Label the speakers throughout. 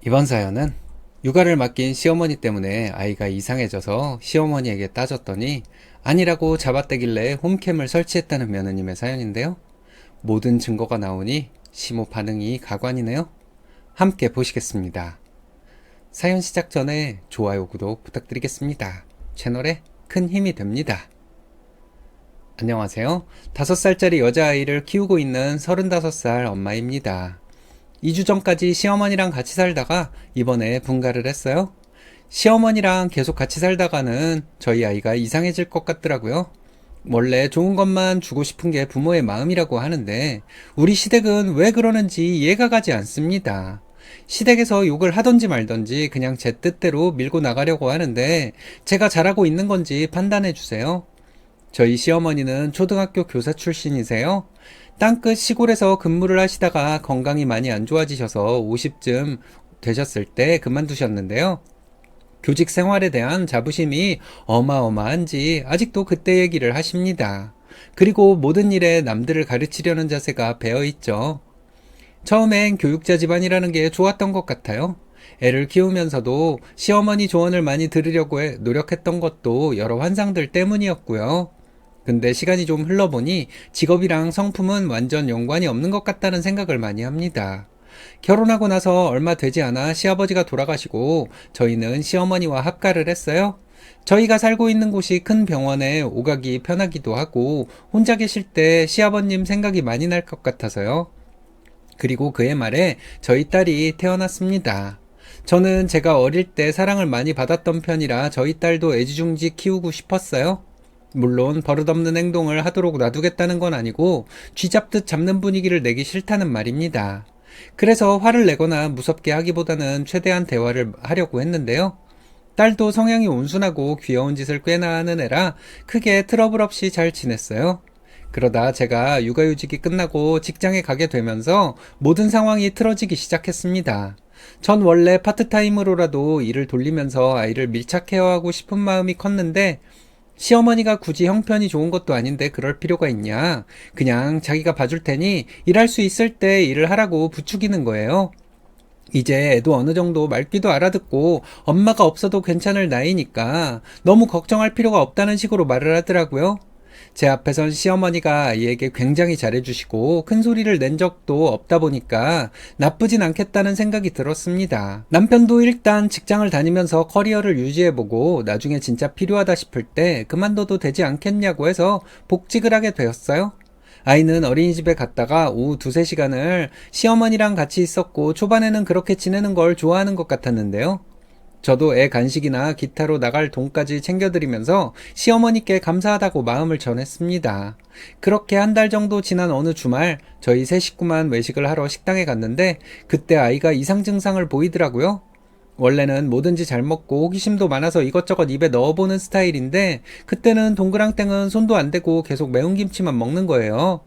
Speaker 1: 이번 사연은 육아를 맡긴 시어머니 때문에 아이가 이상해져서 시어머니에게 따졌더니 아니라고 잡아떼길래 홈캠을 설치했다는 며느님의 사연인데요. 모든 증거가 나오니 시모 반응이 가관이네요. 함께 보시겠습니다. 사연 시작 전에 좋아요, 구독 부탁드리겠습니다. 채널에 큰 힘이 됩니다. 안녕하세요. 5살짜리 여자아이를 키우고 있는 35살 엄마입니다. 2주 전까지 시어머니랑 같이 살다가 이번에 분가를 했어요. 시어머니랑 계속 같이 살다가는 저희 아이가 이상해질 것 같더라고요. 원래 좋은 것만 주고 싶은 게 부모의 마음이라고 하는데 우리 시댁은 왜 그러는지 이해가 가지 않습니다. 시댁에서 욕을 하던지 말던지 그냥 제 뜻대로 밀고 나가려고 하는데 제가 잘하고 있는 건지 판단해 주세요. 저희 시어머니는 초등학교 교사 출신이세요. 땅끝 시골에서 근무를 하시다가 건강이 많이 안 좋아지셔서 50쯤 되셨을 때 그만두셨는데요. 교직 생활에 대한 자부심이 어마어마한지 아직도 그때 얘기를 하십니다. 그리고 모든 일에 남들을 가르치려는 자세가 배어있죠. 처음엔 교육자 집안이라는 게 좋았던 것 같아요. 애를 키우면서도 시어머니 조언을 많이 들으려고 노력했던 것도 여러 환상들 때문이었고요. 근데 시간이 좀 흘러보니 직업이랑 성품은 완전 연관이 없는 것 같다는 생각을 많이 합니다. 결혼하고 나서 얼마 되지 않아 시아버지가 돌아가시고 저희는 시어머니와 합가를 했어요. 저희가 살고 있는 곳이 큰 병원에 오가기 편하기도 하고 혼자 계실 때 시아버님 생각이 많이 날 것 같아서요. 그리고 그해 말에 저희 딸이 태어났습니다. 저는 제가 어릴 때 사랑을 많이 받았던 편이라 저희 딸도 애지중지 키우고 싶었어요. 물론 버릇없는 행동을 하도록 놔두겠다는 건 아니고 쥐잡듯 잡는 분위기를 내기 싫다는 말입니다. 그래서 화를 내거나 무섭게 하기보다는 최대한 대화를 하려고 했는데요. 딸도 성향이 온순하고 귀여운 짓을 꽤나 하는 애라 크게 트러블 없이 잘 지냈어요. 그러다 제가 육아휴직이 끝나고 직장에 가게 되면서 모든 상황이 틀어지기 시작했습니다. 전 원래 파트타임으로라도 일을 돌리면서 아이를 밀착 케어하고 싶은 마음이 컸는데 시어머니가 굳이 형편이 좋은 것도 아닌데 그럴 필요가 있냐. 그냥 자기가 봐줄 테니 일할 수 있을 때 일을 하라고 부추기는 거예요. 이제 애도 어느 정도 말귀도 알아듣고 엄마가 없어도 괜찮을 나이니까 너무 걱정할 필요가 없다는 식으로 말을 하더라고요. 제 앞에선 시어머니가 아이에게 굉장히 잘해주시고 큰 소리를 낸 적도 없다 보니까 나쁘진 않겠다는 생각이 들었습니다. 남편도 일단 직장을 다니면서 커리어를 유지해보고 나중에 진짜 필요하다 싶을 때 그만둬도 되지 않겠냐고 해서 복직을 하게 되었어요. 아이는 어린이집에 갔다가 오후 2~3시간을 시어머니랑 같이 있었고 초반에는 그렇게 지내는 걸 좋아하는 것 같았는데요. 저도 애 간식이나 기타로 나갈 돈까지 챙겨드리면서 시어머니께 감사하다고 마음을 전했습니다. 그렇게 한 달 정도 지난 어느 주말 저희 세 식구만 외식을 하러 식당에 갔는데 그때 아이가 이상 증상을 보이더라고요. 원래는 뭐든지 잘 먹고 호기심도 많아서 이것저것 입에 넣어보는 스타일인데 그때는 동그랑땡은 손도 안 대고 계속 매운 김치만 먹는 거예요.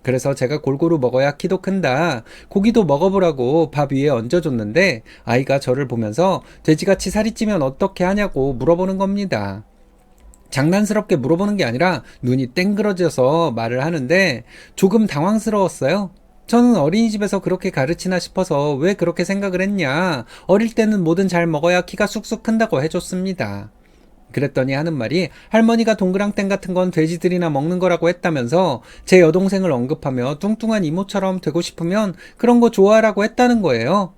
Speaker 1: 그래서 제가 골고루 먹어야 키도 큰다. 고기도 먹어보라고 밥 위에 얹어줬는데 아이가 저를 보면서 돼지같이 살이 찌면 어떻게 하냐고 물어보는 겁니다. 장난스럽게 물어보는 게 아니라 눈이 땡그러져서 말을 하는데 조금 당황스러웠어요. 저는 어린이집에서 그렇게 가르치나 싶어서 왜 그렇게 생각을 했냐. 어릴 때는 뭐든 잘 먹어야 키가 쑥쑥 큰다고 해줬습니다. 그랬더니 하는 말이 할머니가 동그랑땡 같은 건 돼지들이나 먹는 거라고 했다면서 제 여동생을 언급하며 뚱뚱한 이모처럼 되고 싶으면 그런 거 좋아하라고 했다는 거예요.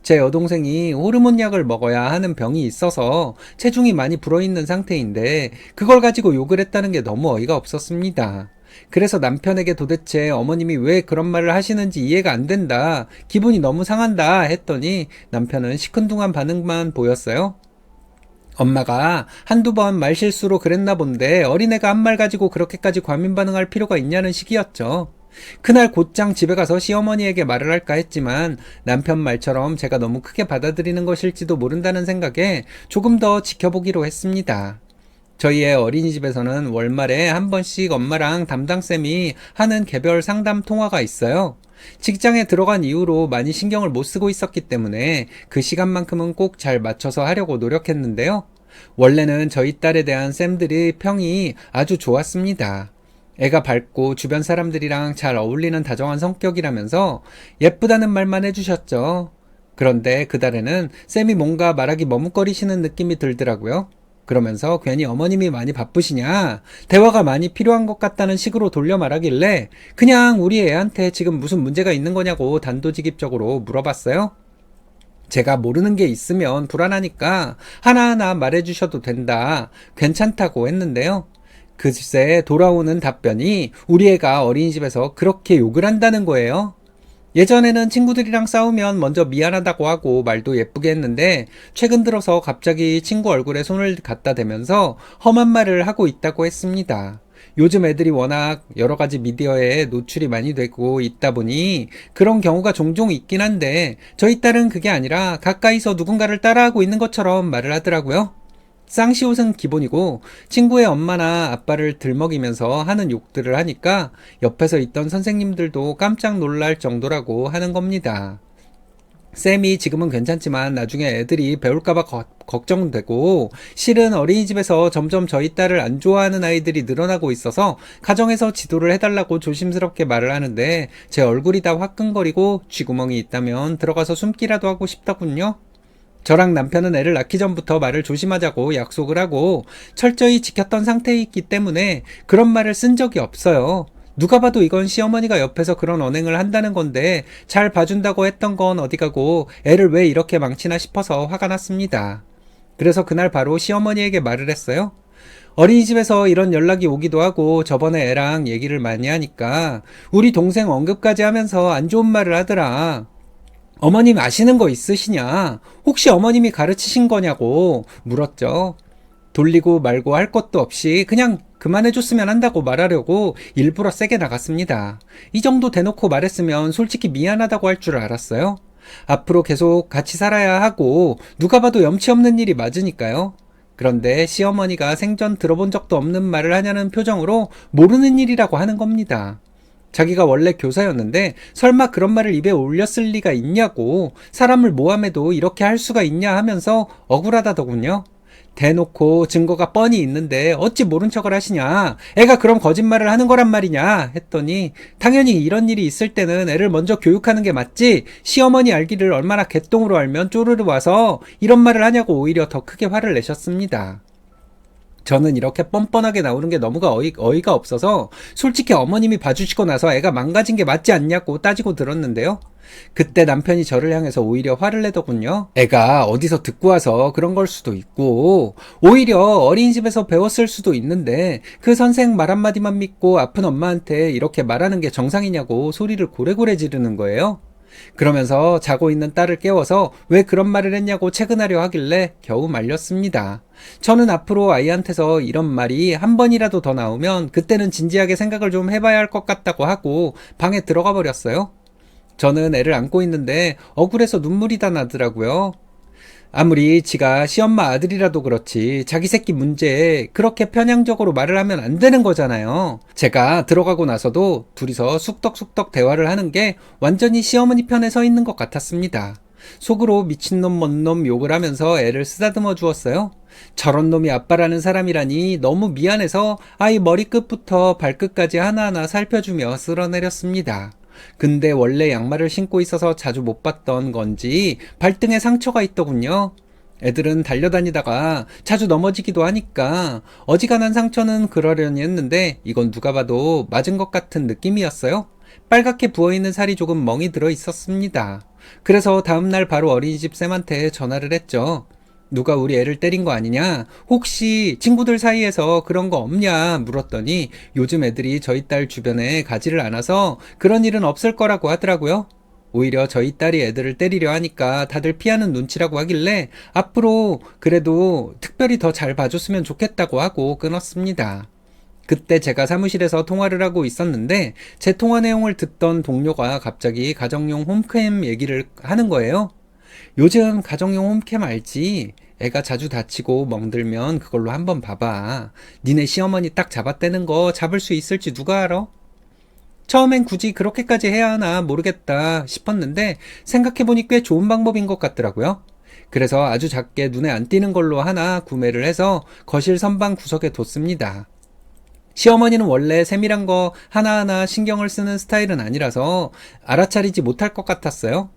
Speaker 1: 제 여동생이 호르몬 약을 먹어야 하는 병이 있어서 체중이 많이 불어있는 상태인데 그걸 가지고 욕을 했다는 게 너무 어이가 없었습니다. 그래서 남편에게 도대체 어머님이 왜 그런 말을 하시는지 이해가 안 된다, 기분이 너무 상한다 했더니 남편은 시큰둥한 반응만 보였어요. 엄마가 한두 번 말실수로 그랬나 본데 어린애가 한 말 가지고 그렇게까지 과민 반응할 필요가 있냐는 식이었죠. 그날 곧장 집에 가서 시어머니에게 말을 할까 했지만 남편 말처럼 제가 너무 크게 받아들이는 것일지도 모른다는 생각에 조금 더 지켜보기로 했습니다. 저희의 어린이집에서는 월말에 한 번씩 엄마랑 담당쌤이 하는 개별 상담 통화가 있어요. 직장에 들어간 이후로 많이 신경을 못 쓰고 있었기 때문에 그 시간만큼은 꼭 잘 맞춰서 하려고 노력했는데요. 원래는 저희 딸에 대한 쌤들의 평이 아주 좋았습니다. 애가 밝고 주변 사람들이랑 잘 어울리는 다정한 성격이라면서 예쁘다는 말만 해주셨죠. 그런데 그달에는 쌤이 뭔가 말하기 머뭇거리시는 느낌이 들더라고요. 그러면서 괜히 어머님이 많이 바쁘시냐, 대화가 많이 필요한 것 같다는 식으로 돌려 말하길래 그냥 우리 애한테 지금 무슨 문제가 있는 거냐고 단도직입적으로 물어봤어요. 제가 모르는 게 있으면 불안하니까 하나하나 말해주셔도 된다, 괜찮다고 했는데요. 글쎄 돌아오는 답변이 우리 애가 어린이집에서 그렇게 욕을 한다는 거예요. 예전에는 친구들이랑 싸우면 먼저 미안하다고 하고 말도 예쁘게 했는데 최근 들어서 갑자기 친구 얼굴에 손을 갖다 대면서 험한 말을 하고 있다고 했습니다. 요즘 애들이 워낙 여러 가지 미디어에 노출이 많이 되고 있다 보니 그런 경우가 종종 있긴 한데 저희 딸은 그게 아니라 가까이서 누군가를 따라하고 있는 것처럼 말을 하더라고요. 쌍시옷은 기본이고 친구의 엄마나 아빠를 들먹이면서 하는 욕들을 하니까 옆에서 있던 선생님들도 깜짝 놀랄 정도라고 하는 겁니다. 쌤이 지금은 괜찮지만 나중에 애들이 배울까봐 걱정되고, 실은 어린이집에서 점점 저희 딸을 안 좋아하는 아이들이 늘어나고 있어서 가정에서 지도를 해달라고 조심스럽게 말을 하는데 제 얼굴이 다 화끈거리고 쥐구멍이 있다면 들어가서 숨기라도 하고 싶더군요. 저랑 남편은 애를 낳기 전부터 말을 조심하자고 약속을 하고 철저히 지켰던 상태에 있기 때문에 그런 말을 쓴 적이 없어요. 누가 봐도 이건 시어머니가 옆에서 그런 언행을 한다는 건데 잘 봐준다고 했던 건 어디 가고 애를 왜 이렇게 망치나 싶어서 화가 났습니다. 그래서 그날 바로 시어머니에게 말을 했어요. 어린이집에서 이런 연락이 오기도 하고 저번에 애랑 얘기를 많이 하니까 우리 동생 언급까지 하면서 안 좋은 말을 하더라. 어머님 아시는 거 있으시냐? 혹시 어머님이 가르치신 거냐고 물었죠. 돌리고 말고 할 것도 없이 그냥 그만해줬으면 한다고 말하려고 일부러 세게 나갔습니다. 이 정도 대놓고 말했으면 솔직히 미안하다고 할 줄 알았어요. 앞으로 계속 같이 살아야 하고 누가 봐도 염치 없는 일이 맞으니까요. 그런데 시어머니가 생전 들어본 적도 없는 말을 하냐는 표정으로 모르는 일이라고 하는 겁니다. 자기가 원래 교사였는데 설마 그런 말을 입에 올렸을 리가 있냐고, 사람을 모함해도 이렇게 할 수가 있냐 하면서 억울하다더군요. 대놓고 증거가 뻔히 있는데 어찌 모른 척을 하시냐, 애가 그럼 거짓말을 하는 거란 말이냐 했더니 당연히 이런 일이 있을 때는 애를 먼저 교육하는 게 맞지, 시어머니 알기를 얼마나 개똥으로 알면 쪼르르 와서 이런 말을 하냐고 오히려 더 크게 화를 내셨습니다. 저는 이렇게 뻔뻔하게 나오는 게 너무 어이가 없어서 솔직히 어머님이 봐주시고 나서 애가 망가진 게 맞지 않냐고 따지고 들었는데요. 그때 남편이 저를 향해서 오히려 화를 내더군요. 애가 어디서 듣고 와서 그런 걸 수도 있고 오히려 어린이집에서 배웠을 수도 있는데 그 선생 말 한마디만 믿고 아픈 엄마한테 이렇게 말하는 게 정상이냐고 소리를 고래고래 지르는 거예요. 그러면서 자고 있는 딸을 깨워서 왜 그런 말을 했냐고 체근하려 하길래 겨우 말렸습니다. 저는 앞으로 아이한테서 이런 말이 한 번이라도 더 나오면 그때는 진지하게 생각을 좀 해봐야 할 것 같다고 하고 방에 들어가 버렸어요. 저는 애를 안고 있는데 억울해서 눈물이 다 나더라고요. 아무리 지가 시엄마 아들이라도 그렇지 자기 새끼 문제에 그렇게 편향적으로 말을 하면 안 되는 거잖아요. 제가 들어가고 나서도 둘이서 쑥덕쑥덕 대화를 하는 게 완전히 시어머니 편에 서 있는 것 같았습니다. 속으로 미친놈 뭔놈 욕을 하면서 애를 쓰다듬어 주었어요. 저런 놈이 아빠라는 사람이라니 너무 미안해서 아이 머리끝부터 발끝까지 하나하나 살펴주며 쓸어내렸습니다. 근데 원래 양말을 신고 있어서 자주 못 봤던 건지 발등에 상처가 있더군요. 애들은 달려다니다가 자주 넘어지기도 하니까 어지간한 상처는 그러려니 했는데 이건 누가 봐도 맞은 것 같은 느낌이었어요. 빨갛게 부어있는 살이 조금 멍이 들어 있었습니다. 그래서 다음날 바로 어린이집 쌤한테 전화를 했죠. 누가 우리 애를 때린 거 아니냐? 혹시 친구들 사이에서 그런 거 없냐? 물었더니 요즘 애들이 저희 딸 주변에 가지를 않아서 그런 일은 없을 거라고 하더라고요. 오히려 저희 딸이 애들을 때리려 하니까 다들 피하는 눈치라고 하길래 앞으로 그래도 특별히 더 잘 봐줬으면 좋겠다고 하고 끊었습니다. 그때 제가 사무실에서 통화를 하고 있었는데 제 통화 내용을 듣던 동료가 갑자기 가정용 홈캠 얘기를 하는 거예요. 요즘 가정용 홈캠 알지? 애가 자주 다치고 멍들면 그걸로 한번 봐봐. 니네 시어머니 딱 잡아떼는 거 잡을 수 있을지 누가 알아? 처음엔 굳이 그렇게까지 해야 하나 모르겠다 싶었는데 생각해보니 꽤 좋은 방법인 것 같더라고요. 그래서 아주 작게 눈에 안 띄는 걸로 하나 구매를 해서 거실 선반 구석에 뒀습니다. 시어머니는 원래 세밀한 거 하나하나 신경을 쓰는 스타일은 아니라서 알아차리지 못할 것 같았어요.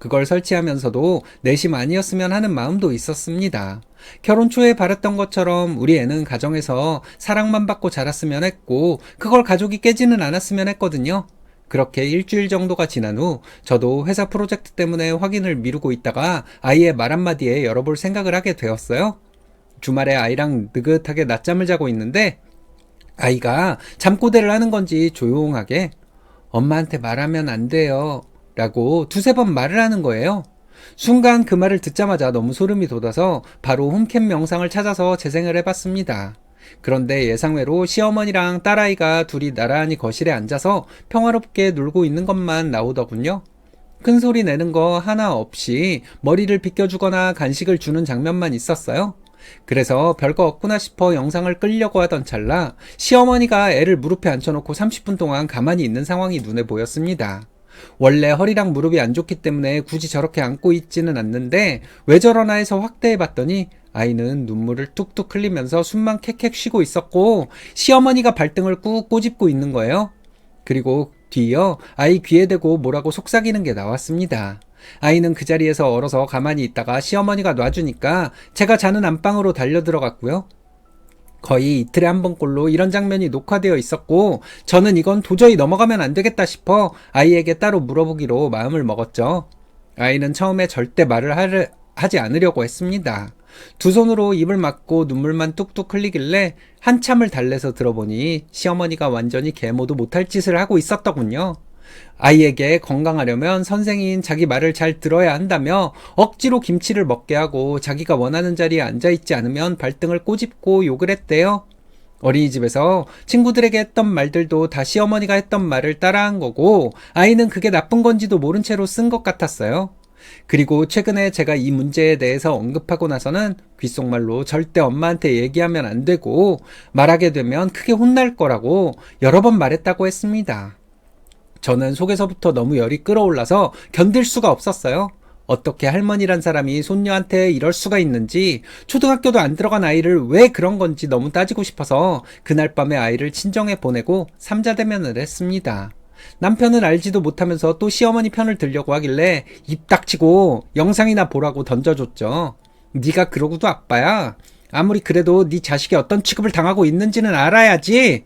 Speaker 1: 그걸 설치하면서도 내심 아니었으면 하는 마음도 있었습니다. 결혼 초에 바랬던 것처럼 우리 애는 가정에서 사랑만 받고 자랐으면 했고 그걸 가족이 깨지는 않았으면 했거든요. 그렇게 일주일 정도가 지난 후 저도 회사 프로젝트 때문에 확인을 미루고 있다가 아이의 말 한마디에 열어볼 생각을 하게 되었어요. 주말에 아이랑 느긋하게 낮잠을 자고 있는데 아이가 잠꼬대를 하는 건지 조용하게 엄마한테 말하면 안 돼요 라고 두세 번 말을 하는 거예요. 순간 그 말을 듣자마자 너무 소름이 돋아서 바로 홈캠 영상을 찾아서 재생을 해봤습니다. 그런데 예상외로 시어머니랑 딸아이가 둘이 나란히 거실에 앉아서 평화롭게 놀고 있는 것만 나오더군요. 큰 소리 내는 거 하나 없이 머리를 비껴주거나 간식을 주는 장면만 있었어요. 그래서 별거 없구나 싶어 영상을 끌려고 하던 찰나 시어머니가 애를 무릎에 앉혀놓고 30분 동안 가만히 있는 상황이 눈에 보였습니다. 원래 허리랑 무릎이 안 좋기 때문에 굳이 저렇게 안고 있지는 않는데 왜 저러나 해서 확대해봤더니 아이는 눈물을 뚝뚝 흘리면서 숨만 캑캑 쉬고 있었고 시어머니가 발등을 꾹 꼬집고 있는 거예요. 그리고 뒤이어 아이 귀에 대고 뭐라고 속삭이는 게 나왔습니다. 아이는 그 자리에서 얼어서 가만히 있다가 시어머니가 놔주니까 제가 자는 안방으로 달려들어갔고요. 거의 이틀에 한 번꼴로 이런 장면이 녹화되어 있었고 저는 이건 도저히 넘어가면 안 되겠다 싶어 아이에게 따로 물어보기로 마음을 먹었죠. 아이는 처음에 절대 말을 하지 않으려고 했습니다. 두 손으로 입을 막고 눈물만 뚝뚝 흘리길래 한참을 달래서 들어보니 시어머니가 완전히 계모도 못할 짓을 하고 있었더군요. 아이에게 건강하려면 선생인 자기 말을 잘 들어야 한다며 억지로 김치를 먹게 하고 자기가 원하는 자리에 앉아있지 않으면 발등을 꼬집고 욕을 했대요. 어린이집에서 친구들에게 했던 말들도 다 시어머니가 했던 말을 따라한 거고 아이는 그게 나쁜 건지도 모른 채로 쓴 것 같았어요. 그리고 최근에 제가 이 문제에 대해서 언급하고 나서는 귓속말로 절대 엄마한테 얘기하면 안 되고 말하게 되면 크게 혼날 거라고 여러 번 말했다고 했습니다. 저는 속에서부터 너무 열이 끌어올라서 견딜 수가 없었어요. 어떻게 할머니란 사람이 손녀한테 이럴 수가 있는지, 초등학교도 안 들어간 아이를 왜 그런 건지 너무 따지고 싶어서 그날 밤에 아이를 친정에 보내고 삼자대면을 했습니다. 남편은 알지도 못하면서 또 시어머니 편을 들려고 하길래 입 닥치고 영상이나 보라고 던져줬죠. 네가 그러고도 아빠야. 아무리 그래도 네 자식이 어떤 취급을 당하고 있는지는 알아야지.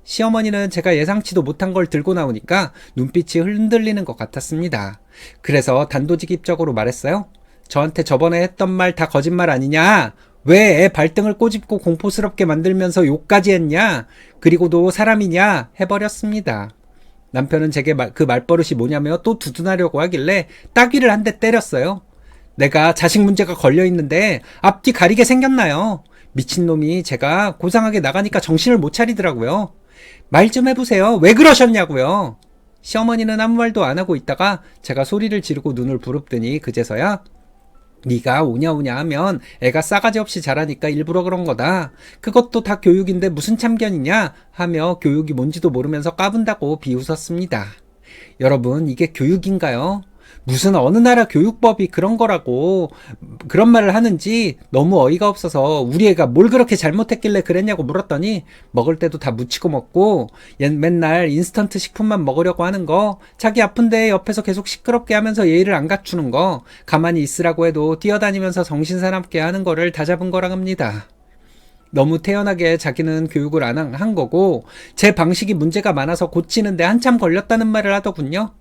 Speaker 1: 시어머니는 제가 예상치도 못한 걸 들고 나오니까 눈빛이 흔들리는 것 같았습니다. 그래서 단도직입적으로 말했어요. 저한테 저번에 했던 말 다 거짓말 아니냐? 왜 애 발등을 꼬집고 공포스럽게 만들면서 욕까지 했냐? 그리고도 사람이냐? 해버렸습니다. 남편은 제게 그 말버릇이 뭐냐며 또 두둔하려고 하길래 따귀를 한 대 때렸어요. 내가 자식 문제가 걸려있는데 앞뒤 가리게 생겼나요? 미친놈이 제가 고상하게 나가니까 정신을 못 차리더라고요. 말 좀 해보세요. 왜 그러셨냐고요. 시어머니는 아무 말도 안 하고 있다가 제가 소리를 지르고 눈을 부릅뜨니 그제서야 네가 오냐오냐 하면 애가 싸가지 없이 자라니까 일부러 그런 거다. 그것도 다 교육인데 무슨 참견이냐 하며 교육이 뭔지도 모르면서 까분다고 비웃었습니다. 여러분, 이게 교육인가요? 무슨 어느 나라 교육법이 그런 거라고 그런 말을 하는지 너무 어이가 없어서 우리 애가 뭘 그렇게 잘못했길래 그랬냐고 물었더니 먹을 때도 다 묻히고 먹고 맨날 인스턴트 식품만 먹으려고 하는 거, 자기 아픈데 옆에서 계속 시끄럽게 하면서 예의를 안 갖추는 거, 가만히 있으라고 해도 뛰어다니면서 정신사납게 하는 거를 다 잡은 거라 합니다. 너무 태연하게 자기는 교육을 안 한 거고 제 방식이 문제가 많아서 고치는데 한참 걸렸다는 말을 하더군요.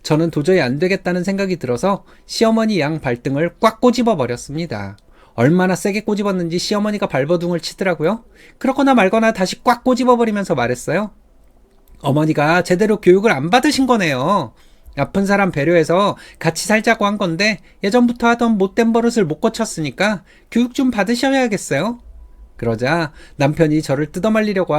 Speaker 1: 저는 도저히 안 되겠다는 생각이 들어서 시어머니 양 발등을 꽉 꼬집어 버렸습니다. 얼마나 세게 꼬집었는지 시어머니가 발버둥을 치더라고요. 그러거나 말거나 다시 꽉 꼬집어 버리면서 말했어요. 어머니가 제대로 교육을 안 받으신 거네요. 아픈 사람 배려해서 같이 살자고 한 건데 예전부터 하던 못된 버릇을 못 고쳤으니까 교육 좀 받으셔야겠어요. 그러자 남편이 저를 뜯어말리려고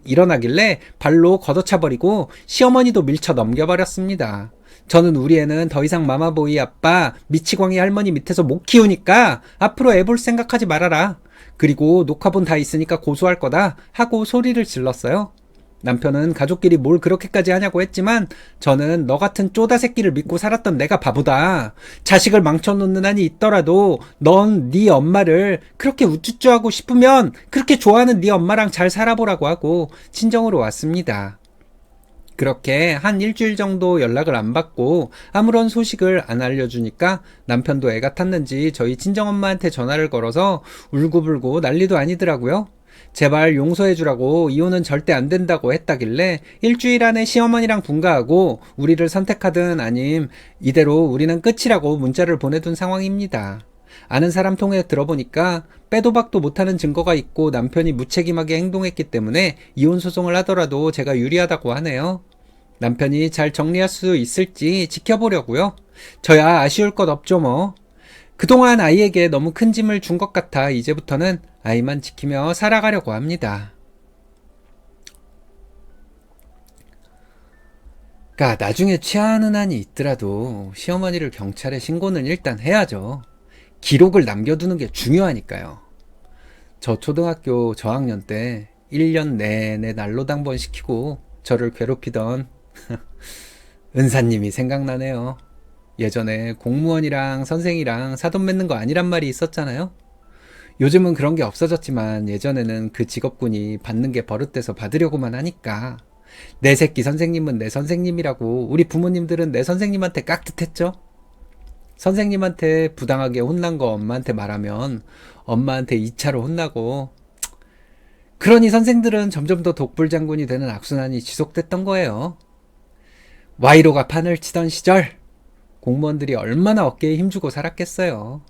Speaker 1: 일어나길래 발로 걷어차버리고 시어머니도 밀쳐 넘겨버렸습니다. 저는 우리 애는 더 이상 마마보이 아빠, 미치광이 할머니 밑에서 못 키우니까 앞으로 애 볼 생각하지 말아라. 그리고 녹화본 다 있으니까 고소할 거다 하고 소리를 질렀어요. 남편은 가족끼리 뭘 그렇게까지 하냐고 했지만 저는 너 같은 쪼다 새끼를 믿고 살았던 내가 바보다. 자식을 망쳐놓는 한이 있더라도 넌 네 엄마를 그렇게 우쭈쭈하고 싶으면 그렇게 좋아하는 네 엄마랑 잘 살아보라고 하고 친정으로 왔습니다. 그렇게 한 일주일 정도 연락을 안 받고 아무런 소식을 안 알려주니까 남편도 애가 탔는지 저희 친정엄마한테 전화를 걸어서 울고불고 난리도 아니더라고요. 제발 용서해주라고, 이혼은 절대 안 된다고 했다길래 일주일 안에 시어머니랑 분가하고 우리를 선택하든 아님 이대로 우리는 끝이라고 문자를 보내둔 상황입니다. 아는 사람 통해 들어보니까 빼도 박도 못하는 증거가 있고 남편이 무책임하게 행동했기 때문에 이혼 소송을 하더라도 제가 유리하다고 하네요. 남편이 잘 정리할 수 있을지 지켜보려고요. 저야 아쉬울 것 없죠 뭐. 그동안 아이에게 너무 큰 짐을 준 것 같아 이제부터는 아이만 지키며 살아가려고 합니다. 그러니까 나중에 취하는 한이 있더라도 시어머니를 경찰에 신고는 일단 해야죠. 기록을 남겨두는 게 중요하니까요. 저 초등학교 저학년 때 1년 내내 난로 당번 시키고 저를 괴롭히던 은사님이 생각나네요. 예전에 공무원이랑 선생이랑 사돈 맺는 거 아니란 말이 있었잖아요. 요즘은 그런 게 없어졌지만 예전에는 그 직업군이 받는 게 버릇돼서 받으려고만 하니까 내 새끼 선생님은 내 선생님이라고 우리 부모님들은 내 선생님한테 깍듯했죠. 선생님한테 부당하게 혼난 거 엄마한테 말하면 엄마한테 2차로 혼나고, 그러니 선생들은 점점 더 독불장군이 되는 악순환이 지속됐던 거예요. 와이로가 판을 치던 시절 공무원들이 얼마나 어깨에 힘주고 살았겠어요.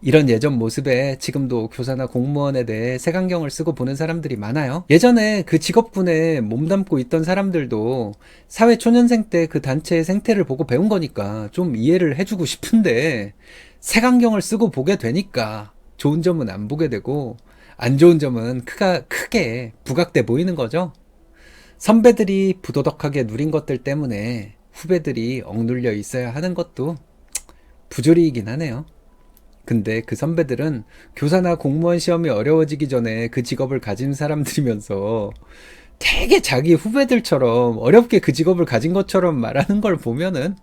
Speaker 1: 이런 예전 모습에 지금도 교사나 공무원에 대해 색안경을 쓰고 보는 사람들이 많아요. 예전에 그 직업군에 몸담고 있던 사람들도 사회 초년생 때 그 단체의 생태를 보고 배운 거니까 좀 이해를 해주고 싶은데, 색안경을 쓰고 보게 되니까 좋은 점은 안 보게 되고 안 좋은 점은 크게 부각돼 보이는 거죠. 선배들이 부도덕하게 누린 것들 때문에 후배들이 억눌려 있어야 하는 것도 부조리이긴 하네요. 근데 그 선배들은 교사나 공무원 시험이 어려워지기 전에 그 직업을 가진 사람들이면서 되게 자기 후배들처럼 어렵게 그 직업을 가진 것처럼 말하는 걸 보면은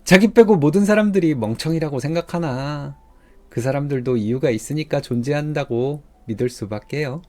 Speaker 1: 자기 빼고 모든 사람들이 멍청이라고 생각하나, 그 사람들도 이유가 있으니까 존재한다고 믿을 수밖에요.